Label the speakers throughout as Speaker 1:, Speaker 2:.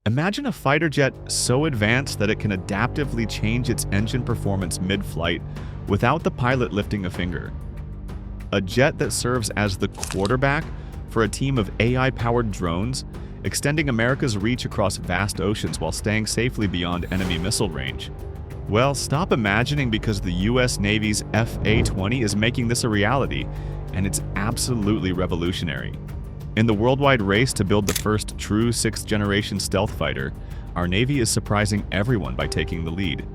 Speaker 1: Imagine a fighter jet so advanced that it can adaptively change its engine performance mid-flight without the pilot lifting a finger. A jet that serves as the quarterback for a team of AI-powered drones, extending America's reach across vast oceans while staying safely beyond enemy missile range. Well, stop imagining, because the US Navy's FA-20 is making this a reality, and it's absolutely revolutionary. In the worldwide race to build the first true sixth-generation stealth fighter, our Navy is surprising everyone by taking the lead.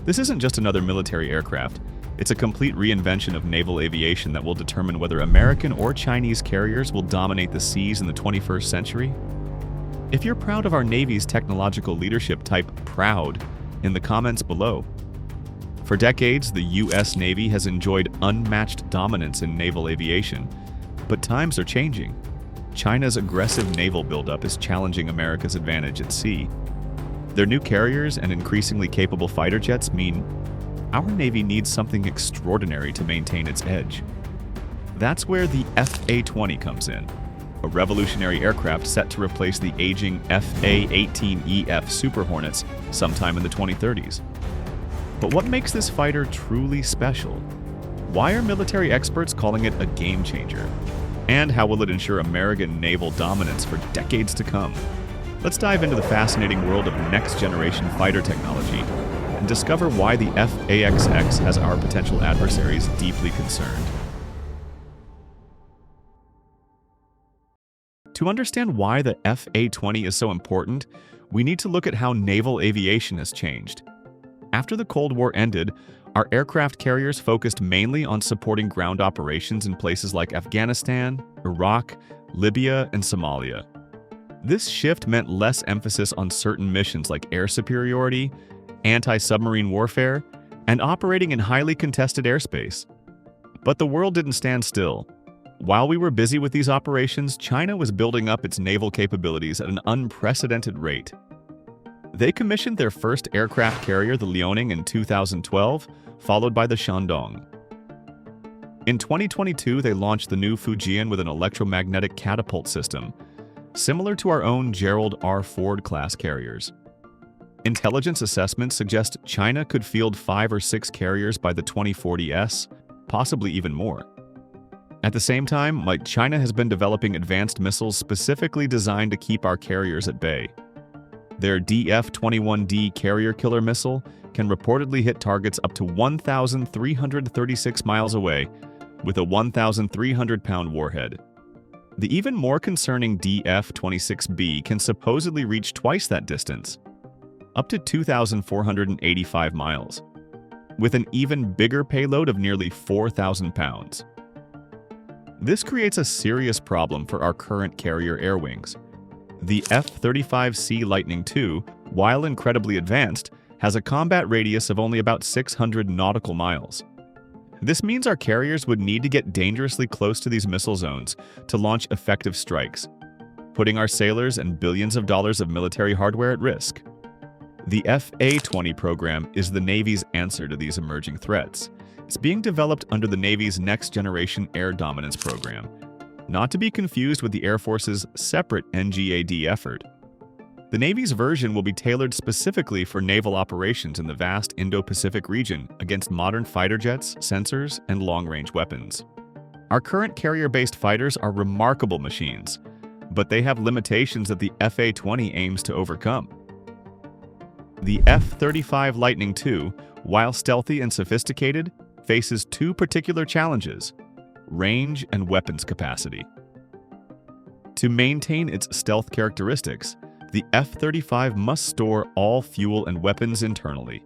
Speaker 1: This isn't just another military aircraft, it's a complete reinvention of naval aviation that will determine whether American or Chinese carriers will dominate the seas in the 21st century. If you're proud of our Navy's technological leadership, type "proud" in the comments below. For decades, the US Navy has enjoyed unmatched dominance in naval aviation, but times are changing. China's aggressive naval buildup is challenging America's advantage at sea. Their new carriers and increasingly capable fighter jets mean our Navy needs something extraordinary to maintain its edge. That's where the FA-20 comes in, a revolutionary aircraft set to replace the aging FA-18EF Super Hornets sometime in the 2030s. But what makes this fighter truly special? Why are military experts calling it a game changer? And how will it ensure American naval dominance for decades to come? Let's dive into the fascinating world of next-generation fighter technology and discover why the FAXX has our potential adversaries deeply concerned. To understand why the FA-20 is so important, we need to look at how naval aviation has changed. After the Cold War ended, our aircraft carriers focused mainly on supporting ground operations in places like Afghanistan, Iraq, Libya, and Somalia. This shift meant less emphasis on certain missions like air superiority, anti-submarine warfare, and operating in highly contested airspace. But the world didn't stand still. While we were busy with these operations, China was building up its naval capabilities at an unprecedented rate. They commissioned their first aircraft carrier, the Liaoning, in 2012, followed by the Shandong. In 2022, they launched the new Fujian with an electromagnetic catapult system, similar to our own Gerald R. Ford class carriers. Intelligence assessments suggest China could field 5 or 6 carriers by the 2040s, possibly even more. At the same time, China has been developing advanced missiles specifically designed to keep our carriers at bay. Their DF-21D carrier killer missile can reportedly hit targets up to 1,336 miles away with a 1,300-pound warhead. The even more concerning DF-26B can supposedly reach twice that distance, up to 2,485 miles, with an even bigger payload of nearly 4,000 pounds. This creates a serious problem for our current carrier air wings. The F-35C Lightning II, while incredibly advanced, has a combat radius of only about 600 nautical miles. This means our carriers would need to get dangerously close to these missile zones to launch effective strikes, putting our sailors and billions of dollars of military hardware at risk. The FA-20 program is the Navy's answer to these emerging threats. It's being developed under the Navy's Next Generation Air Dominance program, not to be confused with the Air Force's separate NGAD effort. The Navy's version will be tailored specifically for naval operations in the vast Indo-Pacific region against modern fighter jets, sensors, and long-range weapons. Our current carrier-based fighters are remarkable machines, but they have limitations that the FA-20 aims to overcome. The F-35 Lightning II, while stealthy and sophisticated, faces 2 particular challenges: range and weapons capacity. To maintain its stealth characteristics, the F-35 must store all fuel and weapons internally.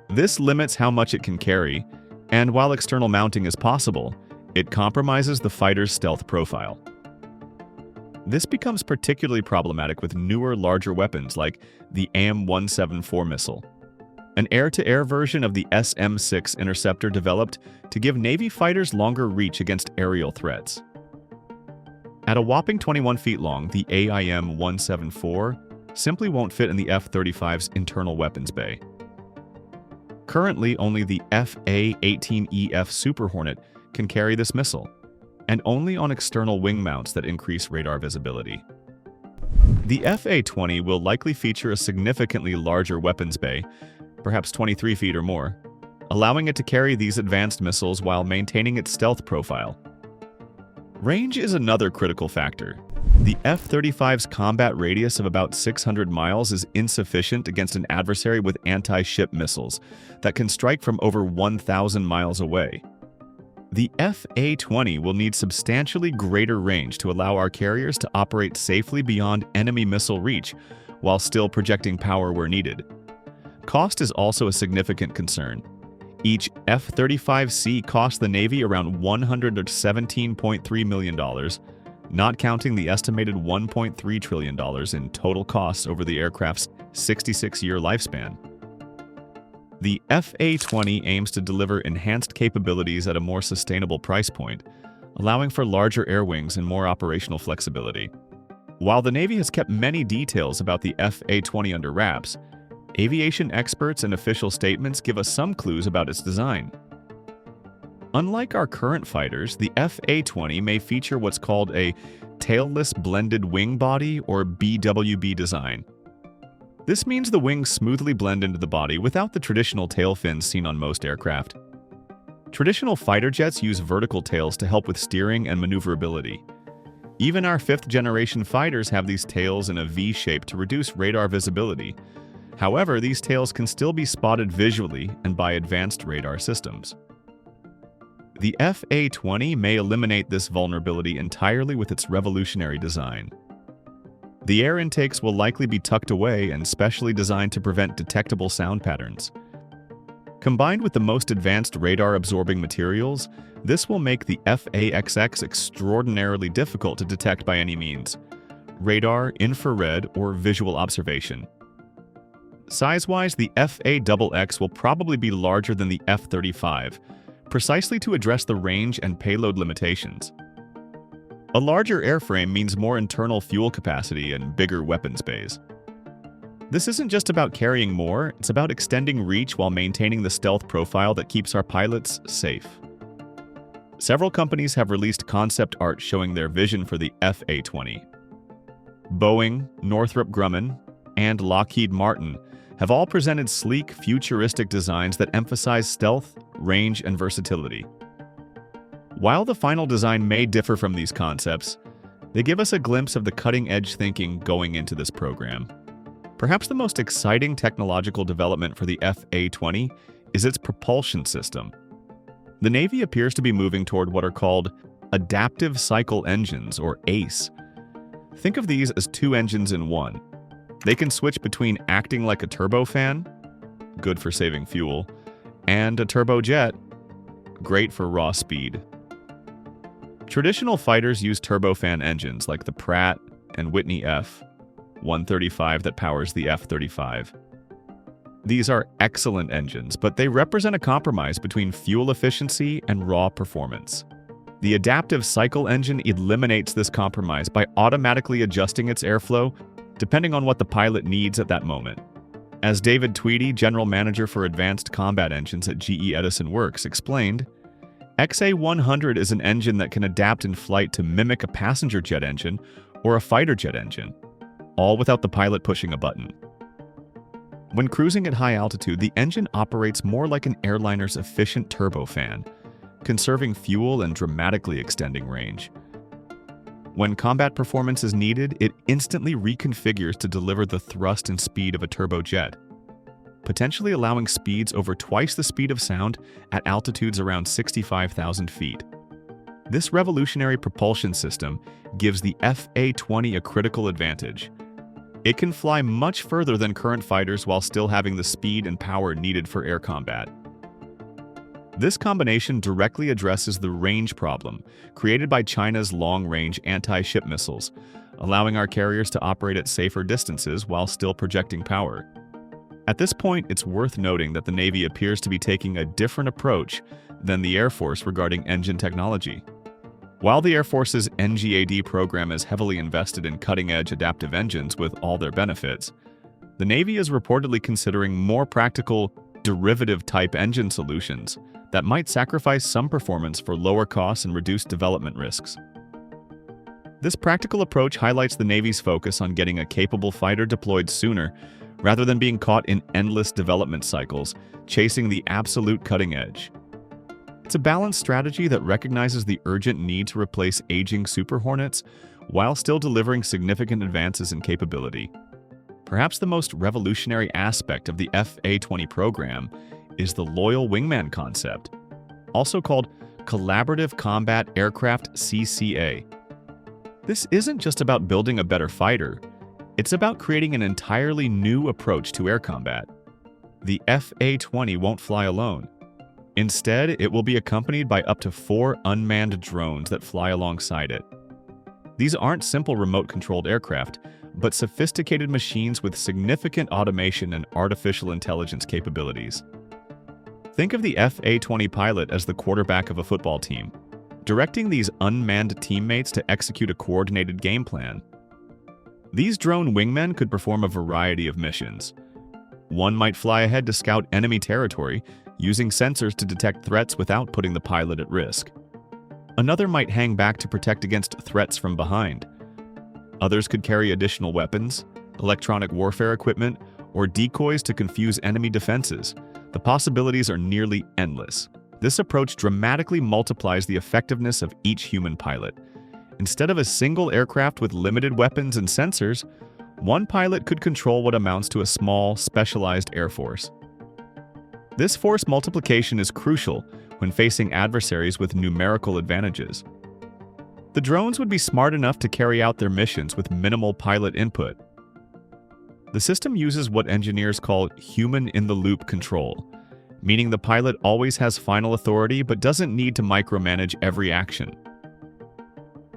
Speaker 1: This limits how much it can carry, and while external mounting is possible, it compromises the fighter's stealth profile. This becomes particularly problematic with newer, larger weapons like the AIM-174 missile, an air-to-air version of the SM-6 interceptor developed to give Navy fighters longer reach against aerial threats. At a whopping 21 feet long, the AIM-174 simply won't fit in the F-35's internal weapons bay. Currently, only the FA-18EF Super Hornet can carry this missile, and only on external wing mounts that increase radar visibility. The F-A-20 will likely feature a significantly larger weapons bay, perhaps 23 feet or more, allowing it to carry these advanced missiles while maintaining its stealth profile. Range is another critical factor. The F-35's combat radius of about 600 miles is insufficient against an adversary with anti-ship missiles that can strike from over 1,000 miles away. The F-A-20 will need substantially greater range to allow our carriers to operate safely beyond enemy missile reach while still projecting power where needed. Cost is also a significant concern. Each F-35C cost the Navy around $117.3 million, not counting the estimated $1.3 trillion in total costs over the aircraft's 66-year lifespan. The F-A-20 aims to deliver enhanced capabilities at a more sustainable price point, allowing for larger air wings and more operational flexibility. While the Navy has kept many details about the F-A-20 under wraps, aviation experts and official statements give us some clues about its design. Unlike our current fighters, the F-A-20 may feature what's called a tailless blended wing body or BWB design. This means the wings smoothly blend into the body without the traditional tail fins seen on most aircraft. Traditional fighter jets use vertical tails to help with steering and maneuverability. Even our fifth-generation fighters have these tails in a V shape to reduce radar visibility. However, these tails can still be spotted visually and by advanced radar systems. The F-A-20 may eliminate this vulnerability entirely with its revolutionary design. The air intakes will likely be tucked away and specially designed to prevent detectable sound patterns. Combined with the most advanced radar-absorbing materials, this will make the F-A-XX extraordinarily difficult to detect by any means: radar, infrared, or visual observation. Size-wise, the F-A-XX will probably be larger than the F-35, precisely to address the range and payload limitations. A larger airframe means more internal fuel capacity and bigger weapons bays. This isn't just about carrying more, it's about extending reach while maintaining the stealth profile that keeps our pilots safe. Several companies have released concept art showing their vision for the F-A-20. Boeing, Northrop Grumman, and Lockheed Martin have all presented sleek, futuristic designs that emphasize stealth, range, and versatility. While the final design may differ from these concepts, they give us a glimpse of the cutting-edge thinking going into this program. Perhaps the most exciting technological development for the F-A-20 is its propulsion system. The Navy appears to be moving toward what are called adaptive cycle engines, or ACE. Think of these as two engines in one. They can switch between acting like a turbofan, good for saving fuel, and a turbojet, great for raw speed. Traditional fighters use turbofan engines like the Pratt and Whitney F-135 that powers the F-35. These are excellent engines, but they represent a compromise between fuel efficiency and raw performance. The adaptive cycle engine eliminates this compromise by automatically adjusting its airflow depending on what the pilot needs at that moment. As David Tweedy, General Manager for Advanced Combat Engines at GE Edison Works, explained, XA-100 is an engine that can adapt in flight to mimic a passenger jet engine or a fighter jet engine, all without the pilot pushing a button. When cruising at high altitude, the engine operates more like an airliner's efficient turbofan, conserving fuel and dramatically extending range. When combat performance is needed, it instantly reconfigures to deliver the thrust and speed of a turbojet, potentially allowing speeds over twice the speed of sound at altitudes around 65,000 feet. This revolutionary propulsion system gives the F-A-20 a critical advantage. It can fly much further than current fighters while still having the speed and power needed for air combat. This combination directly addresses the range problem created by China's long-range anti-ship missiles, allowing our carriers to operate at safer distances while still projecting power. At this point, it's worth noting that the Navy appears to be taking a different approach than the Air Force regarding engine technology. While the Air Force's NGAD program is heavily invested in cutting-edge adaptive engines with all their benefits, the Navy is reportedly considering more practical, derivative-type engine solutions that might sacrifice some performance for lower costs and reduced development risks. This practical approach highlights the Navy's focus on getting a capable fighter deployed sooner, rather than being caught in endless development cycles, chasing the absolute cutting edge. It's a balanced strategy that recognizes the urgent need to replace aging Super Hornets while still delivering significant advances in capability. Perhaps the most revolutionary aspect of the FA-20 program is the Loyal Wingman concept, also called Collaborative Combat Aircraft (CCA). This isn't just about building a better fighter, it's about creating an entirely new approach to air combat. The FA-20 won't fly alone. Instead, it will be accompanied by up to 4 unmanned drones that fly alongside it. These aren't simple remote-controlled aircraft, but sophisticated machines with significant automation and artificial intelligence capabilities. Think of the FA-20 pilot as the quarterback of a football team, directing these unmanned teammates to execute a coordinated game plan. These drone wingmen could perform a variety of missions. One might fly ahead to scout enemy territory, using sensors to detect threats without putting the pilot at risk. Another might hang back to protect against threats from behind. Others could carry additional weapons, electronic warfare equipment, or decoys to confuse enemy defenses. The possibilities are nearly endless. This approach dramatically multiplies the effectiveness of each human pilot. Instead of a single aircraft with limited weapons and sensors, one pilot could control what amounts to a small, specialized air force. This force multiplication is crucial when facing adversaries with numerical advantages. The drones would be smart enough to carry out their missions with minimal pilot input. The system uses what engineers call human-in-the-loop control, meaning the pilot always has final authority but doesn't need to micromanage every action.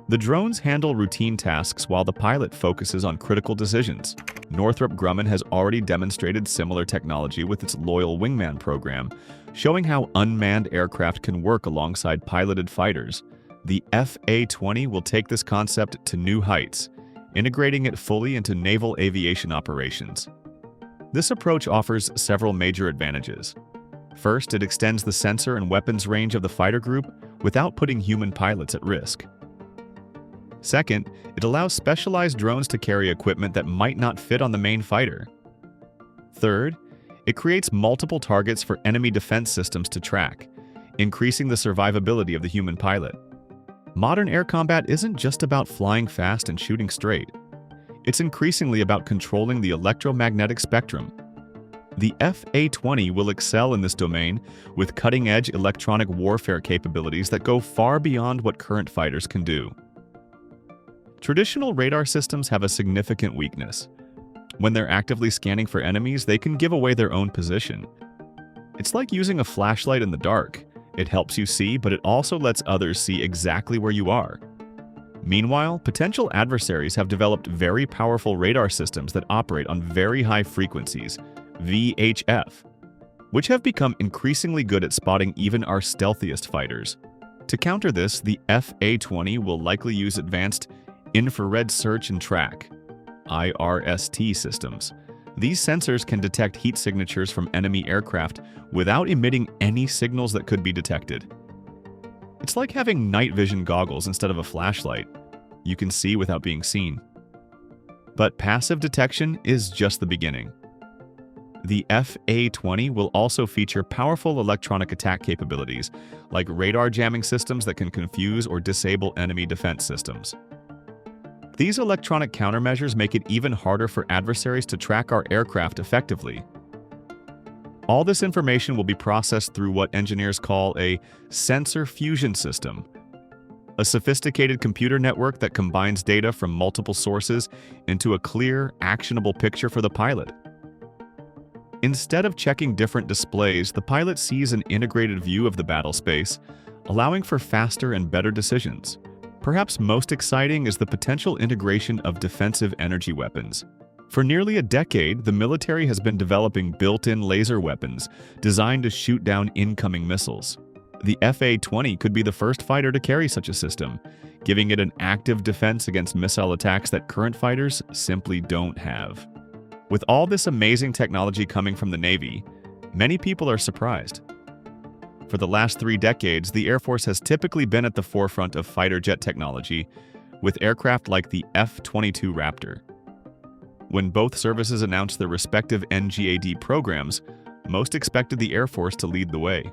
Speaker 1: The drones handle routine tasks while the pilot focuses on critical decisions. Northrop Grumman has already demonstrated similar technology with its Loyal Wingman program, showing how unmanned aircraft can work alongside piloted fighters. The FA-20 will take this concept to new heights, integrating it fully into naval aviation operations. This approach offers several major advantages. First, it extends the sensor and weapons range of the fighter group without putting human pilots at risk. Second, it allows specialized drones to carry equipment that might not fit on the main fighter. Third, it creates multiple targets for enemy defense systems to track, increasing the survivability of the human pilot. Modern air combat isn't just about flying fast and shooting straight. It's increasingly about controlling the electromagnetic spectrum. The FA-20 will excel in this domain with cutting-edge electronic warfare capabilities that go far beyond what current fighters can do. Traditional radar systems have a significant weakness. When they're actively scanning for enemies, they can give away their own position. It's like using a flashlight in the dark. It helps you see, but it also lets others see exactly where you are. Meanwhile, potential adversaries have developed very powerful radar systems that operate on very high frequencies, VHF, which have become increasingly good at spotting even our stealthiest fighters. To counter this, the FA-20 will likely use advanced infrared search and track (IRST) systems. These sensors can detect heat signatures from enemy aircraft without emitting any signals that could be detected. It's like having night vision goggles instead of a flashlight. You can see without being seen. But passive detection is just the beginning. The FA-20 will also feature powerful electronic attack capabilities, like radar jamming systems that can confuse or disable enemy defense systems. These electronic countermeasures make it even harder for adversaries to track our aircraft effectively. All this information will be processed through what engineers call a sensor fusion system, a sophisticated computer network that combines data from multiple sources into a clear, actionable picture for the pilot. Instead of checking different displays, the pilot sees an integrated view of the battle space, allowing for faster and better decisions. Perhaps most exciting is the potential integration of defensive energy weapons. For nearly a decade, the military has been developing built-in laser weapons designed to shoot down incoming missiles. The FA-20 could be the first fighter to carry such a system, giving it an active defense against missile attacks that current fighters simply don't have. With all this amazing technology coming from the Navy, many people are surprised. For the last 3 decades, the Air Force has typically been at the forefront of fighter jet technology, with aircraft like the F-22 Raptor. When both services announced their respective NGAD programs, most expected the Air Force to lead the way.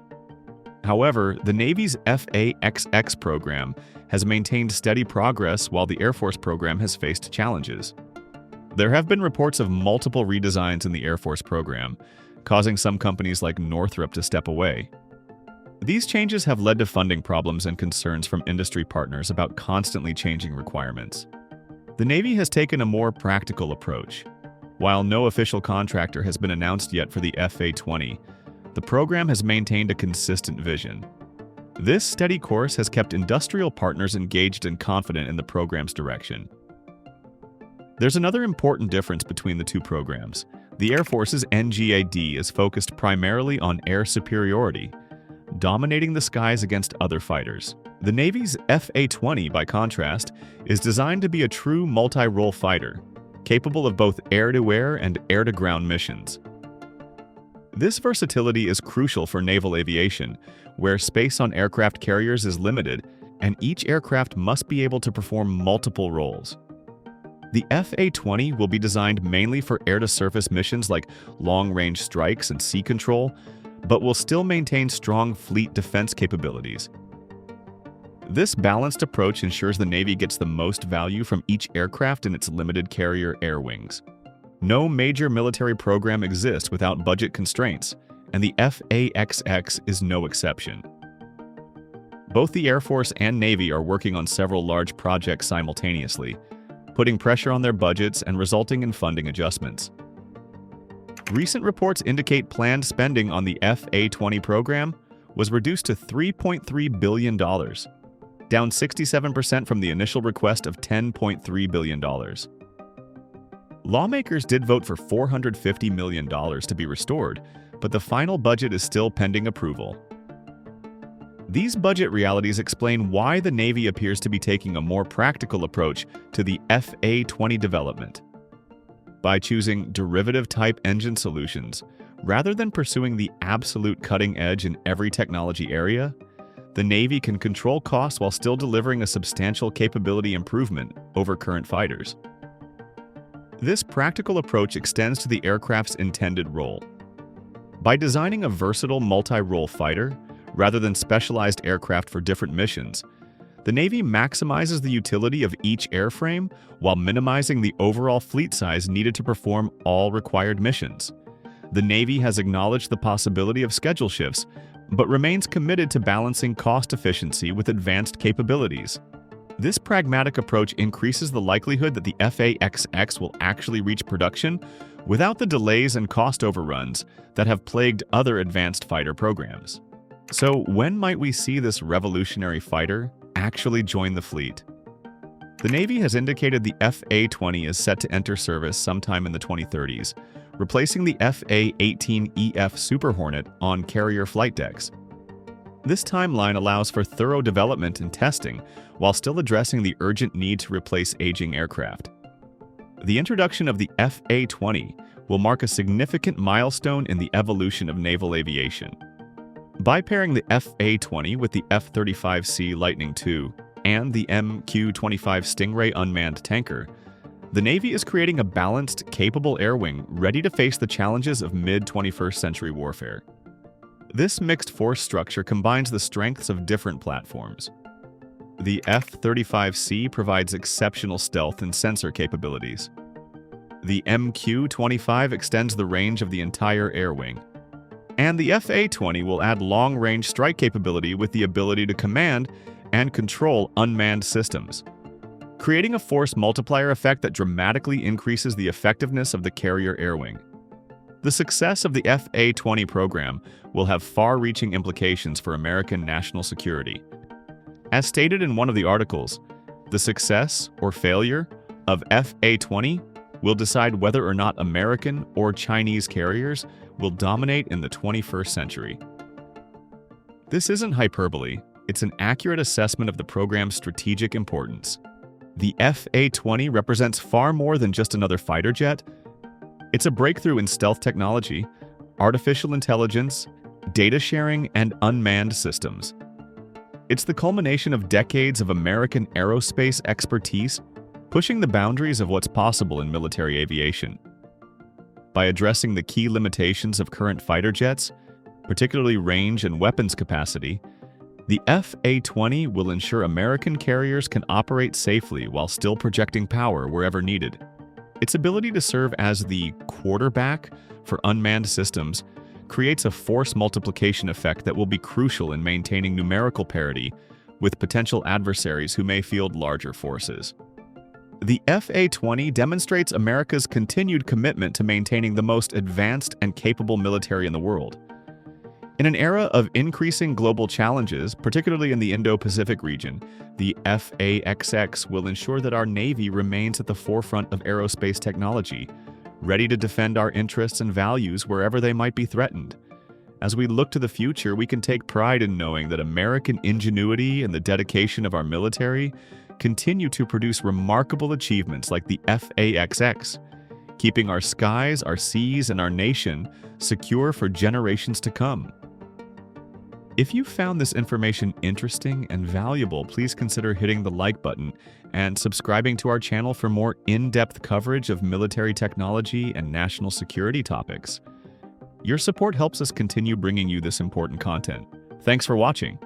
Speaker 1: However, the Navy's FA-XX program has maintained steady progress while the Air Force program has faced challenges. There have been reports of multiple redesigns in the Air Force program, causing some companies like Northrop to step away. These changes have led to funding problems and concerns from industry partners about constantly changing requirements. The Navy has taken a more practical approach. While no official contractor has been announced yet for the FA-20, the program has maintained a consistent vision. This steady course has kept industrial partners engaged and confident in the program's direction. There's another important difference between the two programs. The Air Force's NGAD is focused primarily on air superiority, dominating the skies against other fighters. The Navy's FA-20, by contrast, is designed to be a true multi-role fighter, capable of both air-to-air and air-to-ground missions. This versatility is crucial for naval aviation, where space on aircraft carriers is limited, and each aircraft must be able to perform multiple roles. The FA-20 will be designed mainly for air-to-surface missions like long-range strikes and sea control, but will still maintain strong fleet defense capabilities. This balanced approach ensures the Navy gets the most value from each aircraft in its limited carrier air wings. No major military program exists without budget constraints, and the FA-XX is no exception. Both the Air Force and Navy are working on several large projects simultaneously, putting pressure on their budgets and resulting in funding adjustments. Recent reports indicate planned spending on the FA-20 program was reduced to $3.3 billion, down 67% from the initial request of $10.3 billion. Lawmakers did vote for $450 million to be restored, but the final budget is still pending approval. These budget realities explain why the Navy appears to be taking a more practical approach to the FA-20 development. By choosing derivative-type engine solutions, rather than pursuing the absolute cutting edge in every technology area, the Navy can control costs while still delivering a substantial capability improvement over current fighters. This practical approach extends to the aircraft's intended role. By designing a versatile multi-role fighter, rather than specialized aircraft for different missions, the Navy maximizes the utility of each airframe while minimizing the overall fleet size needed to perform all required missions. The Navy has acknowledged the possibility of schedule shifts, but remains committed to balancing cost efficiency with advanced capabilities. This pragmatic approach increases the likelihood that the FA-XX will actually reach production without the delays and cost overruns that have plagued other advanced fighter programs. So when might we see this revolutionary fighter actually join the fleet? The Navy has indicated the FA-20 is set to enter service sometime in the 2030s, replacing the FA-18EF Super Hornet on carrier flight decks. This timeline allows for thorough development and testing while still addressing the urgent need to replace aging aircraft. The introduction of the FA-20 will mark a significant milestone in the evolution of naval aviation. By pairing the FA-20 with the F-35C Lightning II and the MQ-25 Stingray unmanned tanker, the Navy is creating a balanced, capable air wing ready to face the challenges of mid-21st century warfare. This mixed force structure combines the strengths of different platforms. The F-35C provides exceptional stealth and sensor capabilities. The MQ-25 extends the range of the entire air wing. And the FA-20 will add long-range strike capability with the ability to command and control unmanned systems, creating a force multiplier effect that dramatically increases the effectiveness of the carrier air wing. The success of the FA-20 program will have far-reaching implications for American national security. As stated in one of the articles, the success or failure of FA-20 will decide whether or not American or Chinese carriers will dominate in the 21st century. This isn't hyperbole, it's an accurate assessment of the program's strategic importance. The FA-20 represents far more than just another fighter jet. It's a breakthrough in stealth technology, artificial intelligence, data sharing, and unmanned systems. It's the culmination of decades of American aerospace expertise, pushing the boundaries of what's possible in military aviation. By addressing the key limitations of current fighter jets, particularly range and weapons capacity, the FA-20 will ensure American carriers can operate safely while still projecting power wherever needed. Its ability to serve as the quarterback for unmanned systems creates a force multiplication effect that will be crucial in maintaining numerical parity with potential adversaries who may field larger forces. The FA-20 demonstrates America's continued commitment to maintaining the most advanced and capable military in the world. In an era of increasing global challenges, particularly in the Indo-Pacific region, the FA-XX will ensure that our Navy remains at the forefront of aerospace technology, ready to defend our interests and values wherever they might be threatened. As we look to the future, we can take pride in knowing that American ingenuity and the dedication of our military continue to produce remarkable achievements like the FA-XX, keeping our skies, our seas, and our nation secure for generations to come. If you found this information interesting and valuable, please consider hitting the like button and subscribing to our channel for more in-depth coverage of military technology and national security topics. Your support helps us continue bringing you this important content. Thanks for watching.